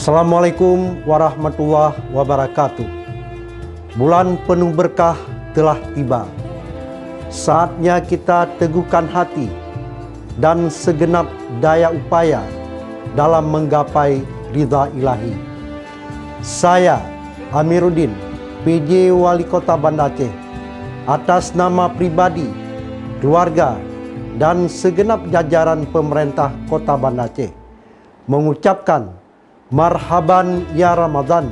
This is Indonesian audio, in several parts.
Assalamualaikum warahmatullahi wabarakatuh. Bulan penuh berkah telah tiba. Saatnya kita teguhkan hati dan segenap daya upaya dalam menggapai ridha ilahi. Saya Amiruddin, PJ Wali Kota Banda Aceh, atas nama pribadi, keluarga, dan segenap jajaran pemerintah Kota Banda Aceh, mengucapkan marhaban ya Ramadan.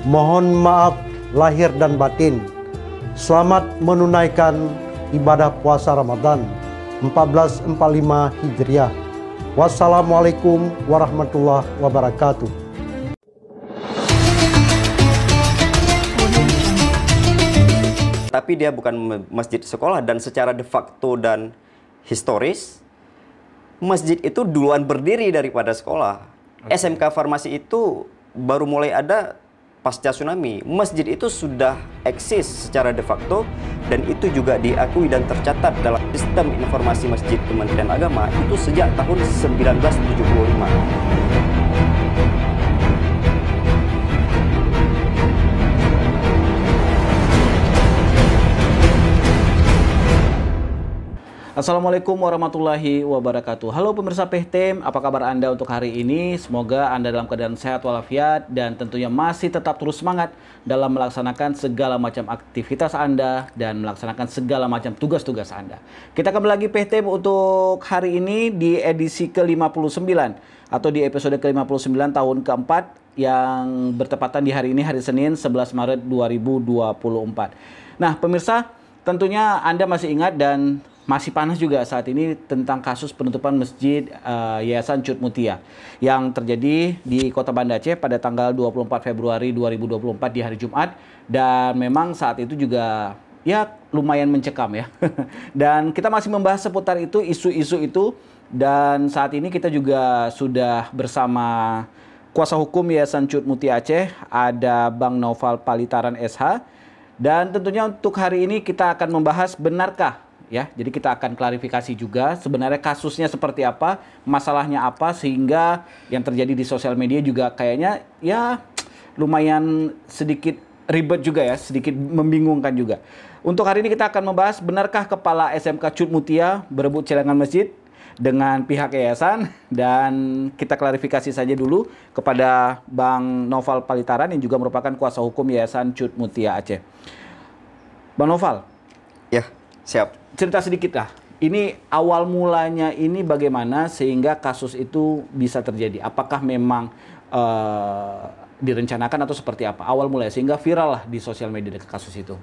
Mohon maaf lahir dan batin. Selamat menunaikan ibadah puasa Ramadan 1445 Hijriah. Wassalamualaikum warahmatullahi wabarakatuh. Tapi dia bukan masjid sekolah, dan secara de facto dan historis, masjid itu duluan berdiri daripada sekolah. SMK Farmasi itu baru mulai ada pasca tsunami. Masjid itu sudah eksis secara de facto, dan itu juga diakui dan tercatat dalam sistem informasi masjid Kementerian Agama itu sejak tahun 1975. Assalamualaikum warahmatullahi wabarakatuh. Halo pemirsa PHTM, apa kabar Anda untuk hari ini? Semoga Anda dalam keadaan sehat walafiat dan tentunya masih tetap terus semangat dalam melaksanakan segala macam aktivitas Anda dan melaksanakan segala macam tugas-tugas Anda. Kita kembali lagi PHTM untuk hari ini di edisi ke-59 atau di episode ke-59 tahun keempat yang bertepatan di hari ini, hari Senin 11 Maret 2024. Nah pemirsa, tentunya Anda masih ingat dan masih panas juga saat ini tentang kasus penutupan Masjid Yayasan Cut Mutia yang terjadi di Kota Banda Aceh pada tanggal 24 Februari 2024 di hari Jumat, dan memang saat itu juga ya lumayan mencekam ya. Dan kita masih membahas seputar itu, isu-isu itu, dan saat ini kita juga sudah bersama kuasa hukum Yayasan Cut Mutia Aceh, ada Bang Naufal Palitaran SH, dan tentunya untuk hari ini kita akan membahas benarkah ya, jadi kita akan klarifikasi juga sebenarnya kasusnya seperti apa, masalahnya apa, sehingga yang terjadi di sosial media juga kayaknya ya lumayan sedikit ribet juga ya, sedikit membingungkan juga. Untuk hari ini kita akan membahas benarkah Kepala SMK Cut Mutia berebut celengan masjid dengan pihak yayasan, dan kita klarifikasi saja dulu kepada Bang Naufal Palitaran yang juga merupakan kuasa hukum Yayasan Cut Mutia Aceh. Bang Naufal. Ya, siap. Cerita sedikit lah, ini awal mulanya ini bagaimana sehingga kasus itu bisa terjadi? Apakah memang direncanakan atau seperti apa? Awal mulanya sehingga viral lah di sosial media kasus itu.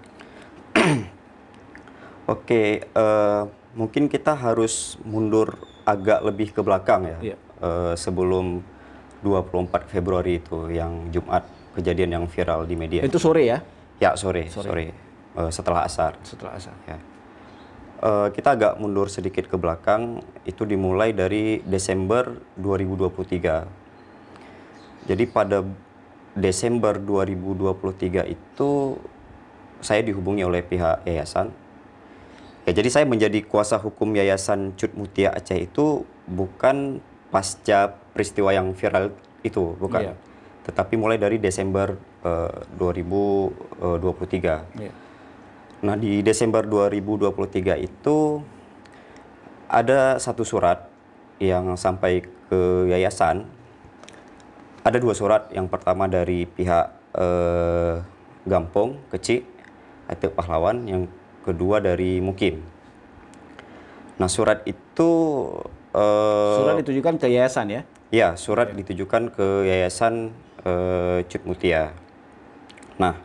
Oke, mungkin kita harus mundur agak lebih ke belakang ya. Sebelum 24 Februari itu yang Jumat, kejadian yang viral di media. Itu sore ya? Ya, sore. Setelah asar. Ya. Kita agak mundur sedikit ke belakang, itu dimulai dari Desember 2023. Jadi pada Desember 2023 itu saya dihubungi oleh pihak yayasan. Ya, jadi saya menjadi kuasa hukum Yayasan Cut Mutia Aceh itu bukan pasca peristiwa yang viral itu, bukan. Tetapi mulai dari Desember 2023. Nah, di Desember 2023 itu ada satu surat yang sampai ke yayasan. Ada dua surat. Yang pertama dari pihak Gampong, Kecik, Atik Pahlawan. Yang kedua dari Mukim. Nah, surat itu... surat ditujukan ke yayasan ya? Ya, surat ditujukan ke Yayasan Cut Mutia. Nah,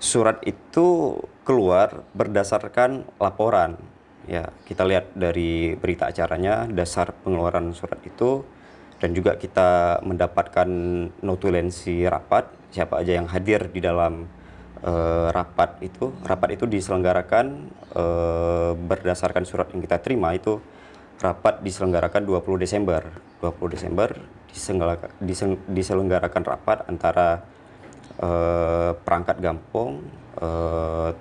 surat itu keluar berdasarkan laporan. Ya, kita lihat dari berita acaranya, dasar pengeluaran surat itu, dan juga kita mendapatkan notulensi rapat, siapa aja yang hadir di dalam rapat itu. Rapat itu diselenggarakan berdasarkan surat yang kita terima itu, rapat diselenggarakan 20 Desember. 20 Desember diselenggarakan rapat antara perangkat Gampong,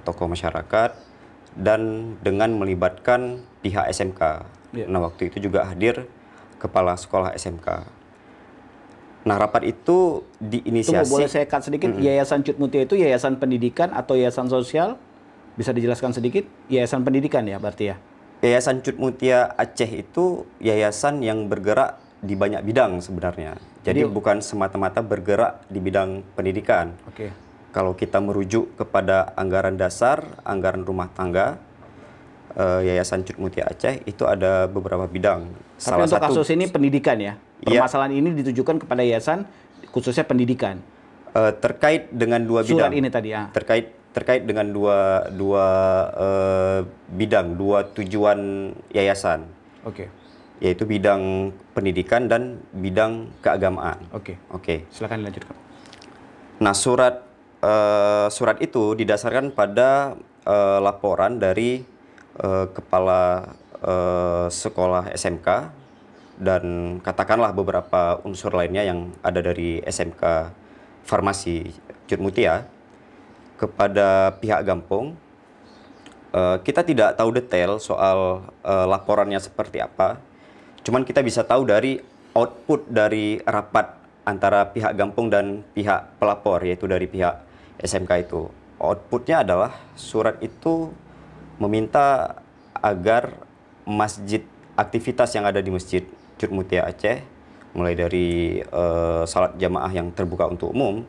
tokoh masyarakat, dan dengan melibatkan pihak SMK. Nah, waktu itu juga hadir kepala sekolah SMK. Nah, rapat itu Tunggu, diinisiasi. boleh saya cut sedikit? Yayasan Cut Mutia itu yayasan pendidikan atau yayasan sosial? Bisa dijelaskan sedikit? Yayasan pendidikan ya berarti ya? Yayasan Cut Mutia Aceh itu yayasan yang bergerak di banyak bidang sebenarnya. Jadi bukan semata-mata bergerak di bidang pendidikan. Oke. Kalau kita merujuk kepada anggaran dasar, anggaran rumah tangga, Yayasan Cut Mutia Aceh itu ada beberapa bidang. Tapi untuk kasus ini pendidikan ya? Permasalahan ini ditujukan kepada yayasan khususnya pendidikan. Terkait dengan dua bidang. Surat ini tadi ya? Terkait dengan dua bidang, dua tujuan yayasan. Oke. Yaitu bidang pendidikan dan bidang keagamaan. Oke. Oke. Silakan dilanjutkan. Nah, surat itu didasarkan pada laporan dari kepala sekolah SMK dan katakanlah beberapa unsur lainnya yang ada dari SMK Farmasi Cut Mutia kepada pihak Gampong. Kita tidak tahu detail soal laporannya seperti apa, cuman kita bisa tahu dari output dari rapat antara pihak Gampong dan pihak pelapor, yaitu dari pihak SMK itu. Outputnya adalah surat itu meminta agar masjid, aktivitas yang ada di Masjid Cut Mutia Aceh, mulai dari salat jamaah yang terbuka untuk umum,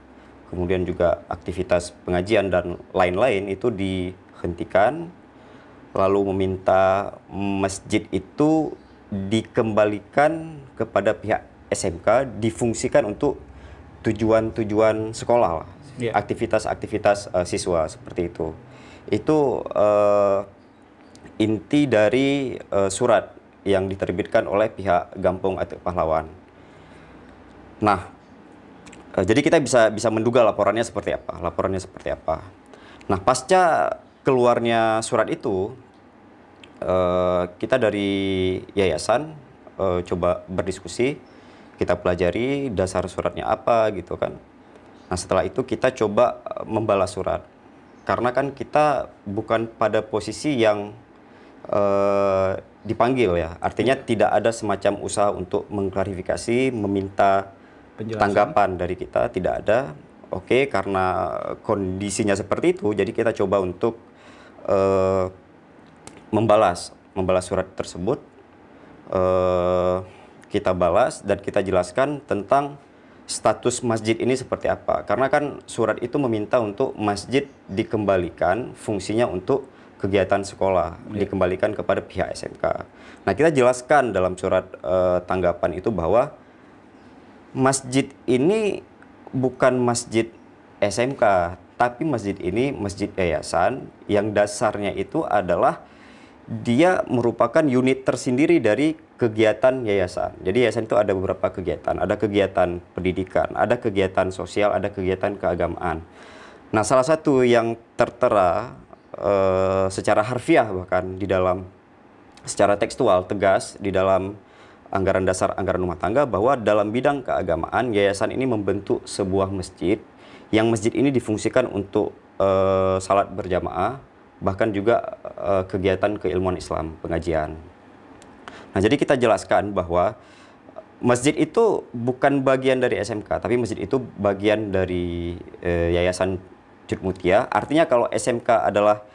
kemudian juga aktivitas pengajian dan lain-lain itu dihentikan, lalu meminta masjid itu dikembalikan kepada pihak SMK, difungsikan untuk tujuan-tujuan sekolah, aktivitas-aktivitas siswa seperti itu. Itu inti dari surat yang diterbitkan oleh pihak Gampong Atik Pahlawan. Nah, jadi kita bisa menduga laporannya seperti apa. Nah, pasca keluarnya surat itu, kita dari yayasan coba berdiskusi, kita pelajari dasar suratnya apa gitu kan. Nah, setelah itu kita coba membalas surat. Karena kan kita bukan pada posisi yang dipanggil ya. Artinya tidak ada semacam usaha untuk mengklarifikasi, meminta tanggapan dari kita, tidak ada. Oke, karena kondisinya seperti itu, jadi kita coba untuk membalas surat tersebut. Kita balas dan kita jelaskan tentang status masjid ini seperti apa. Karena kan surat itu meminta untuk masjid dikembalikan fungsinya untuk kegiatan sekolah, dikembalikan kepada pihak SMK. Nah, kita jelaskan dalam surat tanggapan itu bahwa masjid ini bukan masjid SMK, tapi masjid ini masjid yayasan yang dasarnya itu adalah dia merupakan unit tersendiri dari kegiatan yayasan. Jadi yayasan itu ada beberapa kegiatan, ada kegiatan pendidikan, ada kegiatan sosial, ada kegiatan keagamaan. Nah, salah satu yang tertera secara harfiah bahkan di dalam secara tekstual tegas di dalam anggaran dasar anggaran rumah tangga bahwa dalam bidang keagamaan yayasan ini membentuk sebuah masjid yang masjid ini difungsikan untuk salat berjamaah, bahkan juga kegiatan keilmuan Islam, pengajian. Nah, jadi kita jelaskan bahwa masjid itu bukan bagian dari SMK, tapi masjid itu bagian dari Yayasan Cut Mutia. Artinya kalau SMK adalah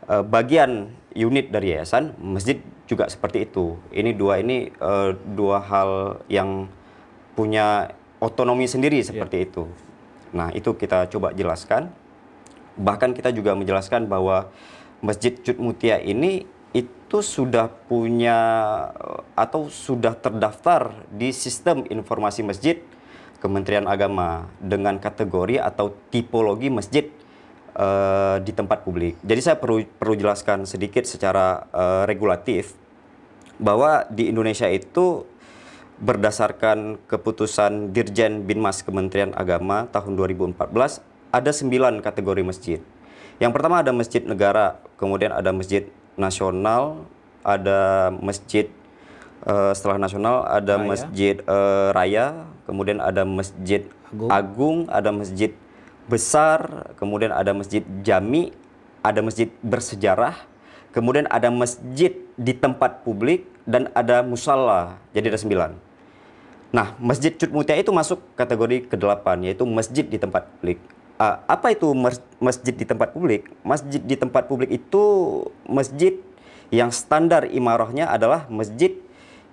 bagian unit dari yayasan, masjid juga seperti itu. Ini dua hal yang punya otonomi sendiri seperti itu. Nah, itu kita coba jelaskan. Bahkan kita juga menjelaskan bahwa Masjid Cut Mutia ini itu sudah punya atau sudah terdaftar di sistem informasi masjid Kementerian Agama dengan kategori atau tipologi masjid di tempat publik. Jadi saya perlu jelaskan sedikit secara regulatif bahwa di Indonesia itu berdasarkan keputusan Dirjen Binmas Kementerian Agama tahun 2014 ada 9 kategori masjid. Yang pertama ada masjid negara, kemudian ada masjid nasional, ada masjid setelah nasional ada masjid raya, kemudian ada masjid agung, ada masjid besar, kemudian ada masjid jami, ada masjid bersejarah, kemudian ada masjid di tempat publik, dan ada musalla. Jadi ada 9. Nah, Masjid Cut Mutia itu masuk kategori ke-8, yaitu masjid di tempat publik. Apa itu masjid di tempat publik? Masjid di tempat publik itu masjid yang standar imarahnya adalah masjid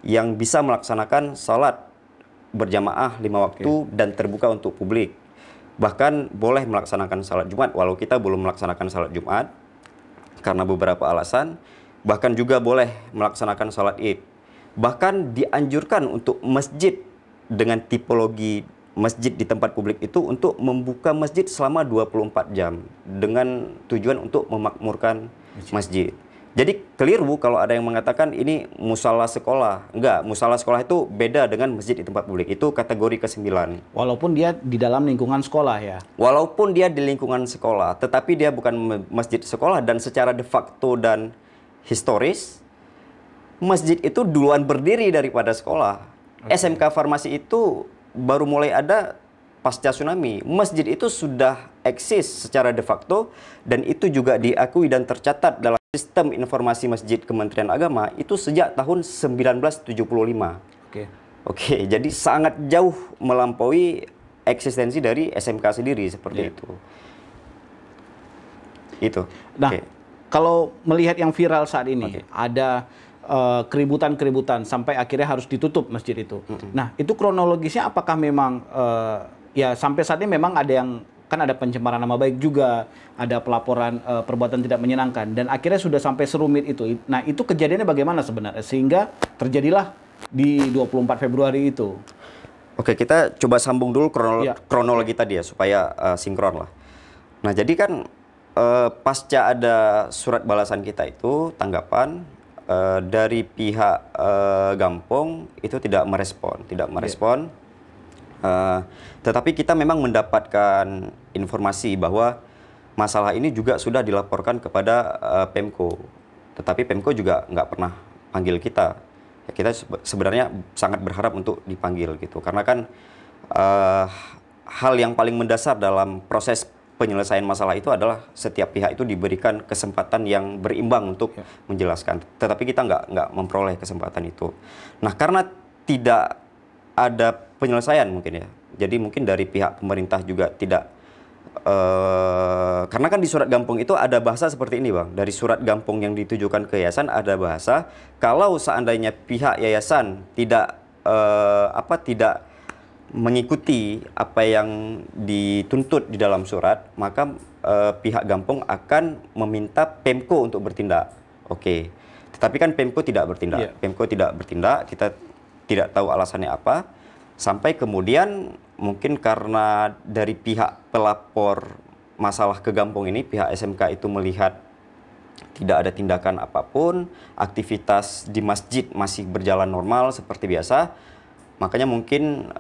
yang bisa melaksanakan salat berjamaah 5 waktu dan terbuka untuk publik. Bahkan boleh melaksanakan salat Jumat, walau kita belum melaksanakan salat Jumat karena beberapa alasan. Bahkan juga boleh melaksanakan salat Id. Bahkan dianjurkan untuk masjid dengan tipologi masjid di tempat publik itu untuk membuka masjid selama 24 jam dengan tujuan untuk memakmurkan masjid. Jadi keliru kalau ada yang mengatakan ini musala sekolah. Enggak, musala sekolah itu beda dengan masjid di tempat publik. Itu kategori ke-9. Walaupun dia di dalam lingkungan sekolah ya. Walaupun dia di lingkungan sekolah, tetapi dia bukan masjid sekolah, dan secara de facto dan historis masjid itu duluan berdiri daripada sekolah. SMK Farmasi itu baru mulai ada pasca tsunami. Masjid itu sudah eksis secara de facto dan itu juga diakui dan tercatat dalam sistem informasi masjid Kementerian Agama itu sejak tahun 1975. Oke, jadi sangat jauh melampaui eksistensi dari SMK sendiri seperti itu. Itu. Nah, kalau melihat yang viral saat ini, ada keributan-keributan sampai akhirnya harus ditutup masjid itu. Nah, itu kronologisnya apakah memang ya sampai saat ini memang ada yang kan ada pencemaran nama baik juga, ada pelaporan perbuatan tidak menyenangkan dan akhirnya sudah sampai serumit itu. Nah, itu kejadiannya bagaimana sebenarnya sehingga terjadilah di 24 Februari itu. Oke, kita coba sambung dulu kronologi tadi ya supaya sinkron lah. Nah, jadi kan pasca ada surat balasan kita itu tanggapan dari pihak Gampong itu tidak merespon. Tetapi kita memang mendapatkan informasi bahwa masalah ini juga sudah dilaporkan kepada Pemko. Tetapi Pemko juga nggak pernah panggil kita. Ya, kita sebenarnya sangat berharap untuk dipanggil gitu. Karena kan hal yang paling mendasar dalam proses penyelesaian masalah itu adalah setiap pihak itu diberikan kesempatan yang berimbang untuk menjelaskan. Tetapi kita nggak memperoleh kesempatan itu. Nah, karena tidak ada penyelesaian mungkin ya. Jadi mungkin dari pihak pemerintah juga tidak, karena kan di surat Gampong itu ada bahasa seperti ini Bang. Dari surat Gampong yang ditujukan ke yayasan ada bahasa, kalau seandainya pihak yayasan tidak tidak mengikuti apa yang dituntut di dalam surat, maka pihak Gampong akan meminta Pemko untuk bertindak. Oke. Tetapi kan Pemko tidak bertindak. Pemko tidak bertindak, kita tidak tahu alasannya apa, sampai kemudian mungkin karena dari pihak pelapor masalah ke Gampong ini, pihak SMK itu melihat tidak ada tindakan apapun, aktivitas di masjid masih berjalan normal seperti biasa, makanya mungkin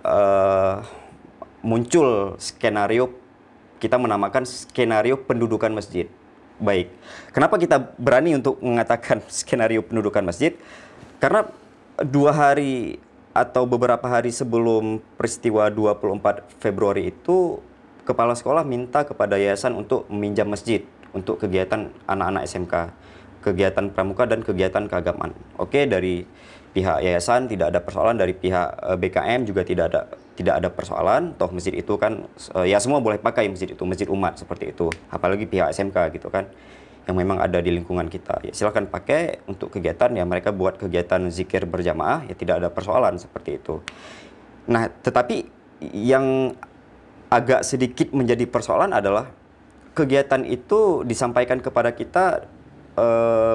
muncul skenario, kita menamakan skenario pendudukan masjid. Baik, kenapa kita berani untuk mengatakan skenario pendudukan masjid? Karena 2 hari atau beberapa hari sebelum peristiwa 24 Februari itu, kepala sekolah minta kepada yayasan untuk meminjam masjid untuk kegiatan anak-anak SMK, kegiatan pramuka dan kegiatan keagamaan. Oke, dari pihak yayasan tidak ada persoalan, dari pihak BKM juga tidak ada persoalan. Toh masjid itu kan ya semua boleh pakai masjid itu, masjid umat seperti itu. Apalagi pihak SMK gitu kan, yang memang ada di lingkungan kita. Ya, silakan pakai untuk kegiatan, ya mereka buat kegiatan zikir berjamaah, ya tidak ada persoalan seperti itu. Nah, tetapi yang agak sedikit menjadi persoalan adalah kegiatan itu disampaikan kepada kita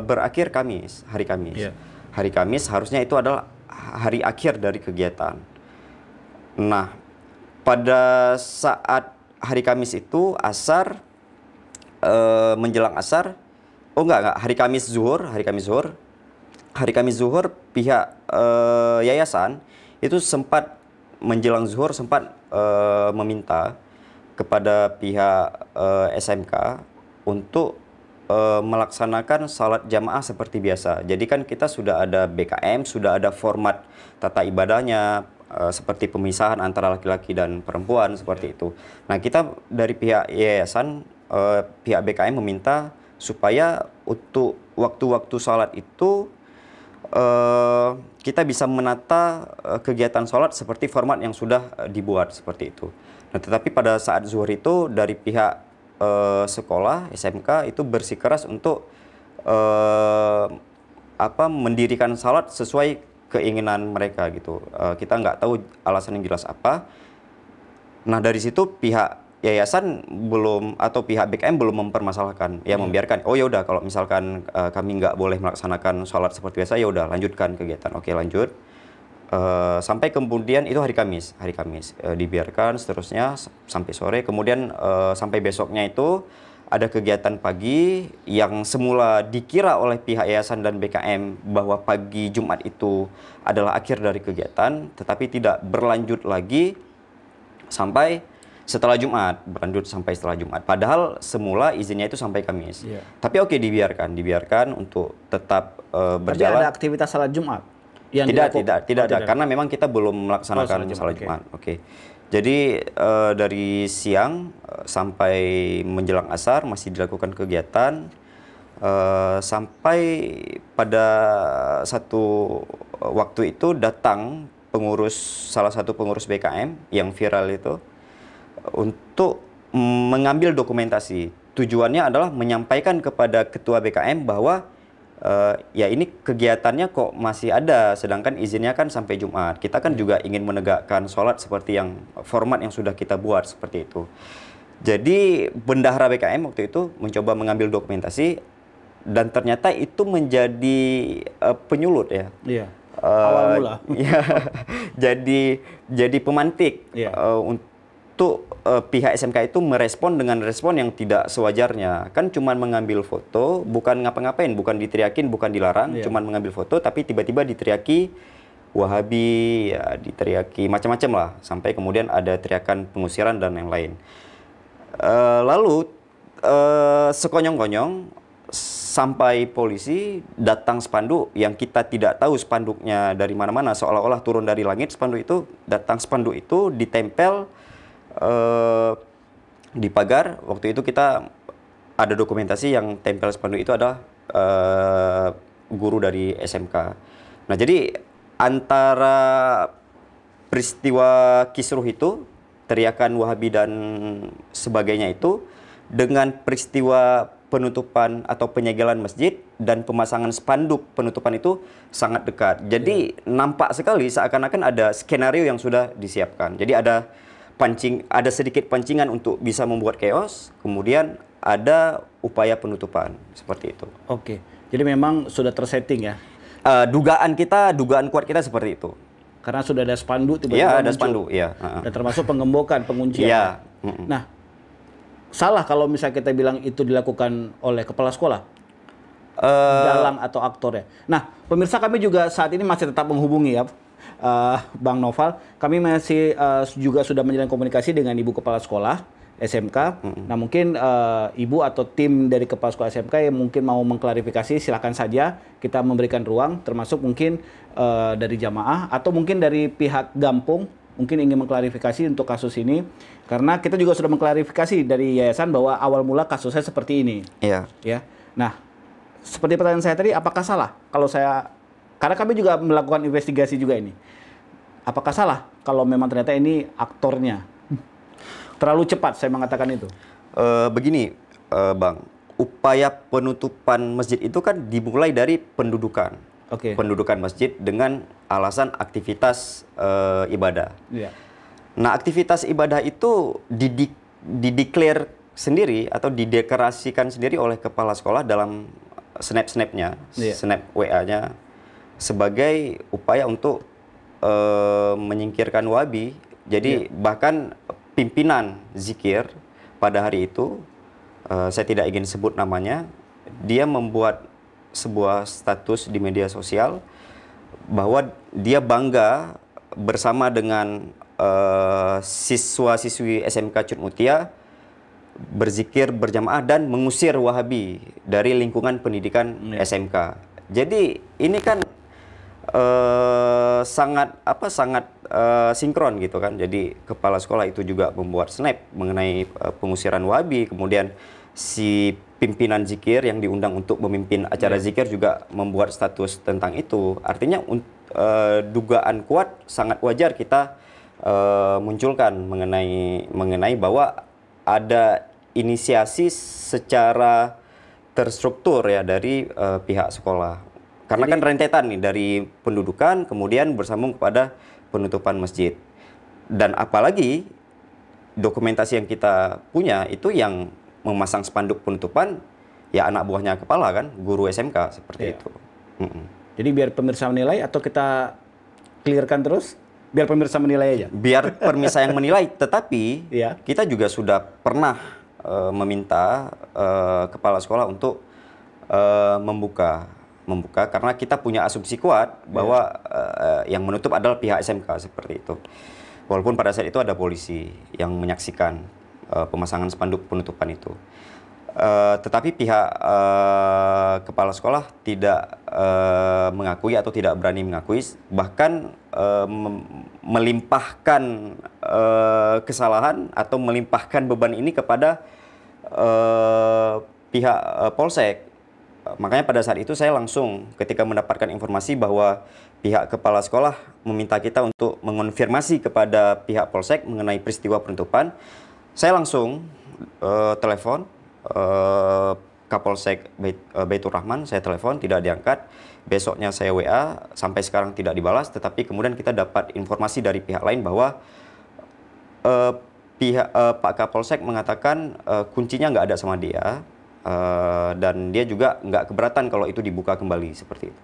berakhir Kamis, hari Kamis. Hari Kamis harusnya itu adalah hari akhir dari kegiatan. Nah, pada saat hari Kamis itu asar, menjelang asar, hari Kamis zuhur pihak yayasan itu sempat menjelang zuhur sempat meminta kepada pihak SMK untuk melaksanakan salat jamaah seperti biasa. Jadi kan kita sudah ada BKM, sudah ada format tata ibadahnya, seperti pemisahan antara laki-laki dan perempuan seperti itu. Nah, kita dari pihak yayasan, pihak BKM meminta supaya untuk waktu-waktu salat itu kita bisa menata kegiatan sholat seperti format yang sudah dibuat seperti itu. Nah, tetapi pada saat zuhur itu dari pihak sekolah SMK itu bersikeras untuk mendirikan sholat sesuai keinginan mereka gitu. Kita nggak tahu alasan yang jelas apa. Nah, dari situ pihak yayasan belum atau pihak BKM belum mempermasalahkan, ya membiarkan. Oh ya udah, kalau misalkan kami nggak boleh melaksanakan sholat seperti biasa, ya udah lanjutkan kegiatan. Oke, lanjut. Sampai kemudian itu hari Kamis dibiarkan seterusnya sampai sore. Kemudian sampai besoknya itu ada kegiatan pagi yang semula dikira oleh pihak yayasan dan BKM bahwa pagi Jumat itu adalah akhir dari kegiatan, tetapi tidak berlanjut lagi sampai setelah Jumat, berlanjut sampai setelah Jumat. Padahal semula izinnya itu sampai Kamis. Tapi oke, dibiarkan untuk tetap berjalan. Tapi ada aktivitas salat Jumat? Tidak ada, karena memang kita belum melaksanakan salat Jumat. Oke. Jadi dari siang sampai menjelang asar masih dilakukan kegiatan sampai pada satu waktu itu datang salah satu pengurus BKM yang viral itu untuk mengambil dokumentasi. Tujuannya adalah menyampaikan kepada ketua BKM bahwa ya ini kegiatannya kok masih ada, sedangkan izinnya kan sampai Jumat. Kita kan juga ingin menegakkan sholat seperti yang format yang sudah kita buat seperti itu. Jadi bendahara BKM waktu itu mencoba mengambil dokumentasi dan ternyata itu menjadi penyulut ya. Iya. Awal mula. Ya, jadi pemantik untuk pihak SMK itu merespon dengan respon yang tidak sewajarnya. Kan cuman mengambil foto, bukan ngapa-ngapain, bukan diteriakin, bukan dilarang, cuman mengambil foto, tapi tiba-tiba diteriaki Wahabi, ya, diteriaki macam-macam lah, sampai kemudian ada teriakan pengusiran dan yang lain. Lalu sekonyong-konyong sampai polisi datang spanduk yang kita tidak tahu spanduknya dari mana-mana, seolah-olah turun dari langit. Spanduk itu ditempel di pagar. Waktu itu kita ada dokumentasi yang tempel spanduk itu adalah guru dari SMK. Nah, jadi antara peristiwa kisruh itu, teriakan Wahabi dan sebagainya itu, dengan peristiwa penutupan atau penyegelan masjid dan pemasangan spanduk penutupan itu sangat dekat. Jadi nampak sekali seakan-akan ada skenario yang sudah disiapkan. Jadi ada sedikit pancingan untuk bisa membuat chaos, kemudian ada upaya penutupan seperti itu. Oke. Jadi memang sudah tersetting ya. Dugaan kuat kita seperti itu. Karena sudah ada spanduk tiba-tiba Iya, ada muncul. spanduk, iya. Dan termasuk pengembokan, penguncian. Iya. Nah, salah kalau misalnya kita bilang itu dilakukan oleh kepala sekolah, dalang atau aktor ya. Nah, pemirsa, kami juga saat ini masih tetap menghubungi ya, Bang Noval. Kami masih juga sudah menjalin komunikasi dengan Ibu Kepala Sekolah SMK. Nah, mungkin Ibu atau tim dari Kepala Sekolah SMK yang mungkin mau mengklarifikasi, silakan saja, kita memberikan ruang, termasuk mungkin dari jamaah atau mungkin dari pihak Gampung mungkin ingin mengklarifikasi untuk kasus ini, karena kita juga sudah mengklarifikasi dari yayasan bahwa awal mula kasusnya seperti ini. Iya. Ya. Nah, seperti pertanyaan saya tadi, apakah salah kalau karena kami juga melakukan investigasi juga ini, apakah salah kalau memang ternyata ini aktornya? Terlalu cepat saya mengatakan itu. Begini, Bang, upaya penutupan masjid itu kan dimulai dari pendudukan. Pendudukan masjid dengan alasan aktivitas ibadah. Yeah. Nah, aktivitas ibadah itu dideklar sendiri atau dideklarasikan sendiri oleh kepala sekolah dalam snap-snapnya, snap WA-nya, sebagai upaya untuk menyingkirkan Wahabi. Jadi bahkan pimpinan zikir pada hari itu, saya tidak ingin sebut namanya, dia membuat sebuah status di media sosial bahwa dia bangga bersama dengan siswa-siswi SMK Cut Mutia berzikir berjamaah dan mengusir Wahabi dari lingkungan pendidikan SMK. Jadi ini kan sangat sinkron gitu kan. Jadi kepala sekolah itu juga membuat snap mengenai pengusiran Wahabi, kemudian si pimpinan zikir yang diundang untuk memimpin acara zikir juga membuat status tentang itu. Artinya dugaan kuat sangat wajar kita munculkan mengenai bahwa ada inisiasi secara terstruktur ya dari pihak sekolah. Karena kan rentetan nih dari pendudukan kemudian bersambung kepada penutupan masjid. Dan apalagi dokumentasi yang kita punya itu yang memasang spanduk penutupan ya anak buahnya kepala kan, guru SMK seperti itu. Jadi biar pemirsa menilai atau kita clearkan terus? Biar pemirsa menilai aja? Biar pemirsa yang menilai, tetapi kita juga sudah pernah meminta kepala sekolah untuk membuka karena kita punya asumsi kuat bahwa yang menutup adalah pihak SMK seperti itu. Walaupun pada saat itu ada polisi yang menyaksikan pemasangan spanduk penutupan itu. Tetapi pihak kepala sekolah tidak mengakui atau tidak berani mengakui, bahkan melimpahkan kesalahan atau melimpahkan beban ini kepada pihak Polsek. Makanya pada saat itu saya langsung ketika mendapatkan informasi bahwa pihak kepala sekolah meminta kita untuk mengonfirmasi kepada pihak Polsek mengenai peristiwa penutupan, saya langsung telepon Kapolsek Baitur Rahman, saya telepon tidak diangkat. Besoknya saya WA, sampai sekarang tidak dibalas. Tetapi kemudian kita dapat informasi dari pihak lain bahwa Pak Kapolsek mengatakan kuncinya nggak ada sama dia. Dan dia juga nggak keberatan kalau itu dibuka kembali seperti itu.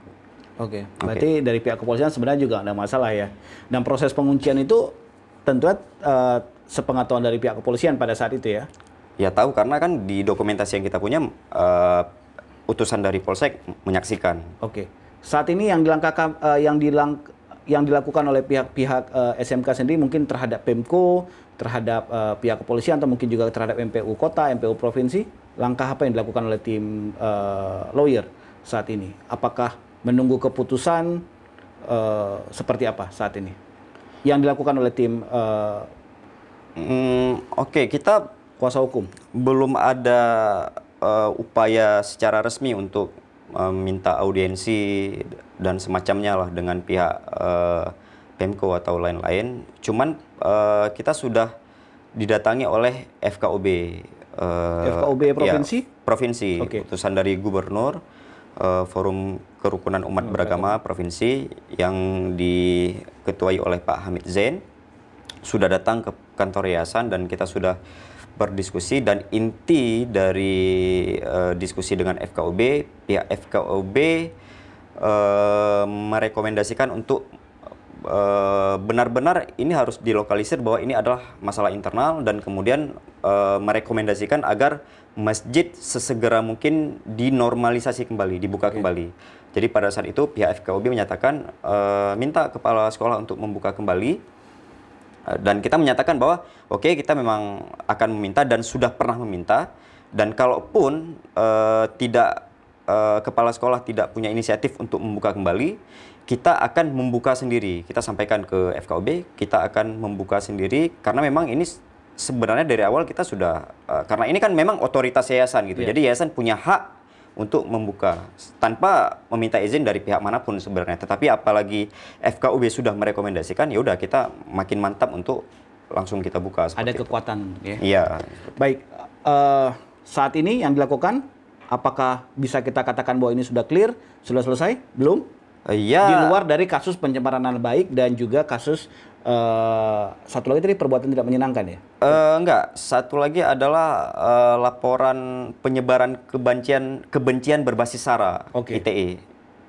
Oke, berarti dari pihak kepolisian sebenarnya juga ada masalah ya. Dan proses penguncian itu tentunya sepengetahuan dari pihak kepolisian pada saat itu ya? Ya tahu, karena kan di dokumentasi yang kita punya utusan dari Polsek menyaksikan. Oke, saat ini yang dilakukan oleh pihak SMK sendiri mungkin terhadap Pemko, terhadap pihak kepolisian atau mungkin juga terhadap MPU kota, MPU provinsi, langkah apa yang dilakukan oleh tim lawyer saat ini? Apakah menunggu keputusan seperti apa saat ini yang dilakukan oleh tim kita kuasa hukum? Belum ada upaya secara resmi untuk minta audiensi dan semacamnya lah dengan pihak Pemko atau lain-lain. Cuman kita sudah didatangi oleh FKOB. FKOB provinsi? Ya, provinsi. Utusan dari Gubernur, Forum Kerukunan Umat Beragama Provinsi yang diketuai oleh Pak Hamid Zain sudah datang ke kantor yayasan dan kita sudah berdiskusi, dan inti dari diskusi dengan FKOB, pihak FKOB merekomendasikan untuk benar-benar ini harus dilokalisir bahwa ini adalah masalah internal, dan kemudian merekomendasikan agar masjid sesegera mungkin dinormalisasi kembali, dibuka kembali. Jadi pada saat itu pihak FKOB menyatakan minta kepala sekolah untuk membuka kembali. Dan kita menyatakan bahwa kita memang akan meminta dan sudah pernah meminta, dan kalaupun kepala sekolah tidak punya inisiatif untuk membuka kembali, kita akan membuka sendiri. Kita sampaikan ke FKOB, kita akan membuka sendiri karena memang ini sebenarnya dari awal kita sudah karena ini kan memang otoritas yayasan gitu. Jadi yayasan punya hak untuk membuka tanpa meminta izin dari pihak manapun sebenarnya. Tetapi apalagi FKUB sudah merekomendasikan, ya udah kita makin mantap untuk langsung kita buka. Ada kekuatan ya? Iya. Baik, saat ini yang dilakukan, apakah bisa kita katakan bahwa ini sudah clear, sudah selesai? Belum? Iya. Di luar dari kasus pencemaran nama baik dan juga kasus satu lagi tadi perbuatan tidak menyenangkan ya? Enggak, satu lagi adalah laporan penyebaran kebencian berbasis SARA, ITE.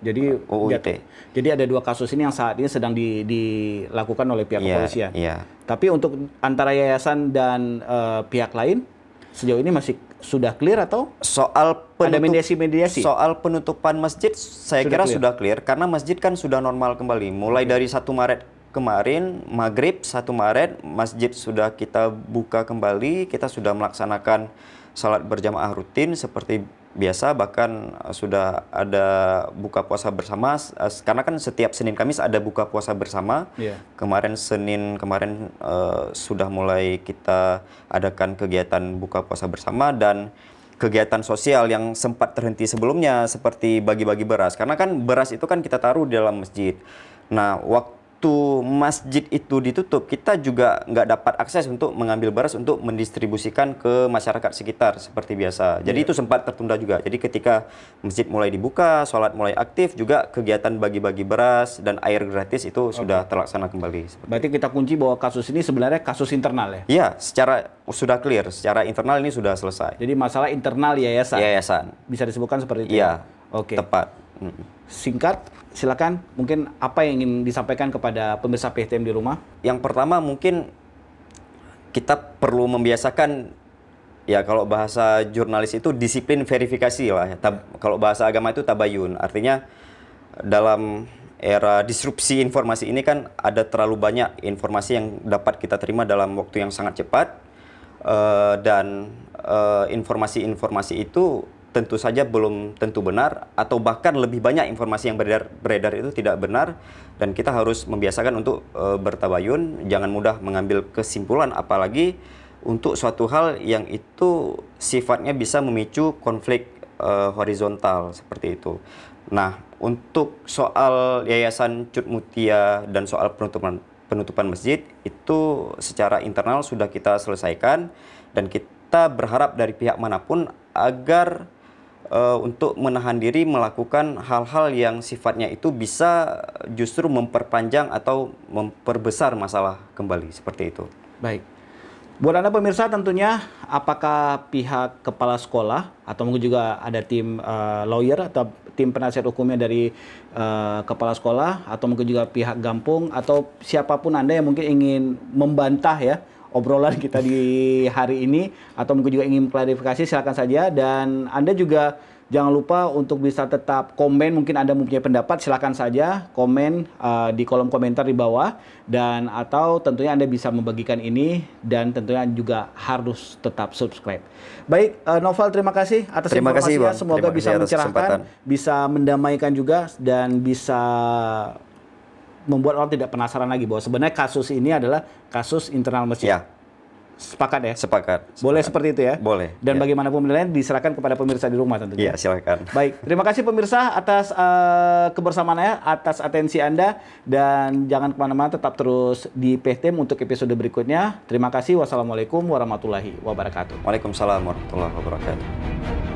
Jadi UIT. Jadi ada dua kasus ini yang saat ini sedang dilakukan oleh pihak kepolisian. Iya. Tapi untuk antara yayasan dan pihak lain sejauh ini masih sudah clear atau ada mediasi-mediasi? Soal penutupan masjid saya kira sudah clear karena masjid kan sudah normal kembali. Mulai dari 1 Maret kemarin, maghrib 1 Maret, masjid sudah kita buka kembali, kita sudah melaksanakan salat berjamaah rutin seperti biasa, bahkan sudah ada buka puasa bersama, karena kan setiap Senin Kamis ada buka puasa bersama. Kemarin Senin kemarin sudah mulai kita adakan kegiatan buka puasa bersama, dan kegiatan sosial yang sempat terhenti sebelumnya seperti bagi-bagi beras, karena kan beras itu kan kita taruh di dalam masjid. Nah, waktu masjid itu ditutup, kita juga nggak dapat akses untuk mengambil beras untuk mendistribusikan ke masyarakat sekitar seperti biasa. Jadi itu sempat tertunda juga. Jadi ketika masjid mulai dibuka, sholat mulai aktif, juga kegiatan bagi-bagi beras dan air gratis itu sudah terlaksana kembali. Berarti kita kunci bahwa kasus ini sebenarnya kasus internal ya? Iya, secara sudah clear, secara internal ini sudah selesai. Jadi masalah internal yayasan? Yayasan. Bisa disebutkan seperti itu? Iya, Oke. tepat. Singkat, silakan mungkin apa yang ingin disampaikan kepada pemirsa PTM di rumah? Yang pertama mungkin kita perlu membiasakan, ya kalau bahasa jurnalis itu disiplin verifikasi lah. Kalau bahasa agama itu tabayun. Artinya dalam era disrupsi informasi ini kan ada terlalu banyak informasi yang dapat kita terima dalam waktu yang sangat cepat. Dan informasi-informasi itu tentu saja belum tentu benar, atau bahkan lebih banyak informasi yang beredar itu tidak benar, dan kita harus membiasakan untuk bertabayun, jangan mudah mengambil kesimpulan, apalagi untuk suatu hal yang itu sifatnya bisa memicu konflik horizontal seperti itu. Nah, untuk soal Yayasan Cut Mutia dan soal penutupan masjid itu secara internal sudah kita selesaikan, dan kita berharap dari pihak manapun agar untuk menahan diri melakukan hal-hal yang sifatnya itu bisa justru memperpanjang atau memperbesar masalah kembali, seperti itu. Baik. Buat Anda pemirsa, tentunya apakah pihak kepala sekolah atau mungkin juga ada tim lawyer atau tim penasihat hukumnya dari kepala sekolah, atau mungkin juga pihak Gampung, atau siapapun Anda yang mungkin ingin membantah ya obrolan kita di hari ini, atau mungkin juga ingin klarifikasi, silakan saja. Dan Anda juga jangan lupa untuk bisa tetap komen, mungkin Anda mempunyai pendapat, silakan saja komen di kolom komentar di bawah, dan atau tentunya Anda bisa membagikan ini, dan tentunya juga harus tetap subscribe. Baik, Noval, terima kasih atas informasinya. Semoga bisa mencerahkan, bisa mendamaikan juga, dan bisa membuat orang tidak penasaran lagi bahwa sebenarnya kasus ini adalah kasus internal masjid. Ya. Sepakat ya? Sepakat. Boleh seperti itu ya? Boleh. Dan ya. bagaimanapun penilaian diserahkan kepada pemirsa di rumah tentunya. Iya, silakan. Baik, terima kasih pemirsa atas kebersamaannya, atas atensi Anda, dan jangan kemana-mana, tetap terus di PTM untuk episode berikutnya. Terima kasih. Wassalamualaikum warahmatullahi wabarakatuh. Waalaikumsalam warahmatullahi wabarakatuh.